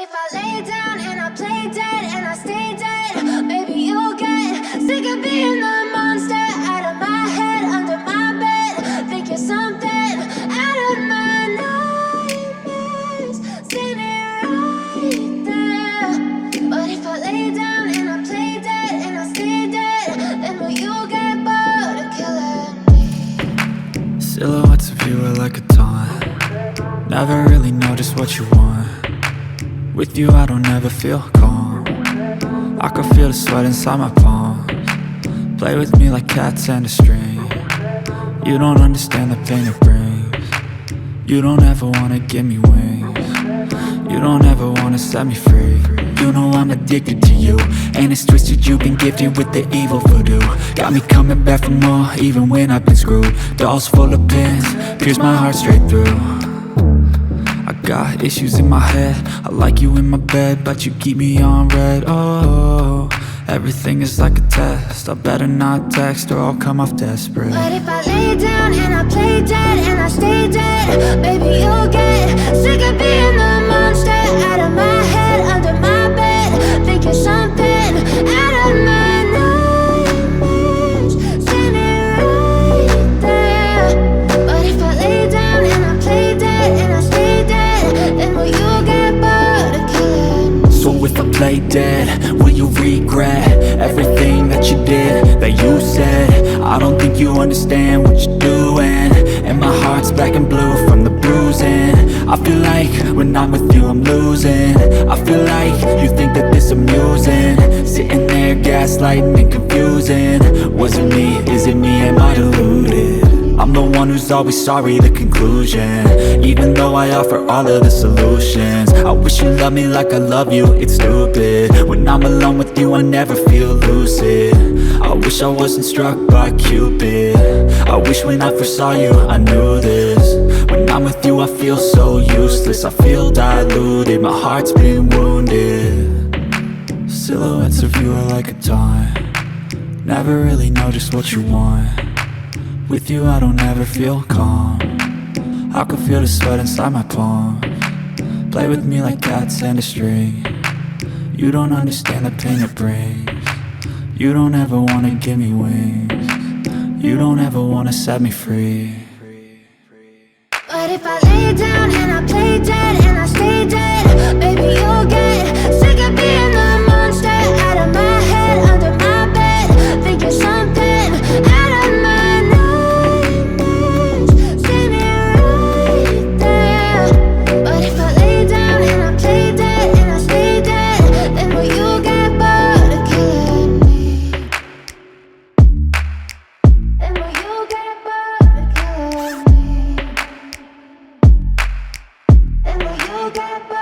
if I lay down and I play dead and I stay dead, maybe you'll get sick of being the monster out of my head, under my bed. Think you're something out of my nightmares, standing right there. But if I lay down and I play dead and I stay dead, then will you get bored of killing me? Silhouettes of you are like a taunt. Never really know just what you want. With you I don't ever feel calm. I can feel the sweat inside my palms. Play with me like cats and a string. You don't understand the pain it brings. You don't ever wanna give me wings. You don't ever wanna set me free. You know I'm addicted to you, and it's twisted, you've been gifted with the evil voodoo. Got me coming back for more, even when I've been screwed. Dolls full of pins, pierce my heart straight through. I got issues in my head, I like you in my bed, but you keep me on red. Oh, everything is like a test, I better not text or I'll come off desperate. But if I lay down and I play dead and I stay dead, maybe you'll get sick of being the monster out of my head, under my bed. Think you're something out of my nightmares, standing right there. But if I lay down and I play dead and I stay dead, then will you get bored of killing me? So if I play dead, will you regret everything that you did, that you said? I don't think you understand what you're doing, and my heart's black and blue from the bruising. I feel like when I'm with you I'm losing. I feel like you think that this amusing, sitting there gaslighting and confusing. Was it me? Is it me? Am I deluded? I'm the one who's always sorry, the conclusion, even though I offer all of the solutions. I wish you loved me like I love you, it's stupid. When I'm alone with you I never feel lucid. I wish I wasn't struck by Cupid. I wish when I first saw you I knew this. When I'm with you I feel so useless, I feel diluted, my heart's been wounded. Silhouettes of you are like a taunt. Never really know just what you want. With you I don't ever feel calm. I can feel the sweat inside my palms. Play with me like cats and a string. You don't understand the pain it brings. You don't ever wanna give me wings. You don't ever wanna set me free. But if I lay down and I play dead and I stay dead, maybe you'll get sick of being the monster out of my head, under my bed. Think you're something out of my nightmares, standing right there. But if I lay down and I play dead and I stay dead, then will you get bored of killing me? Then will you get bored of killing me? And will you get back?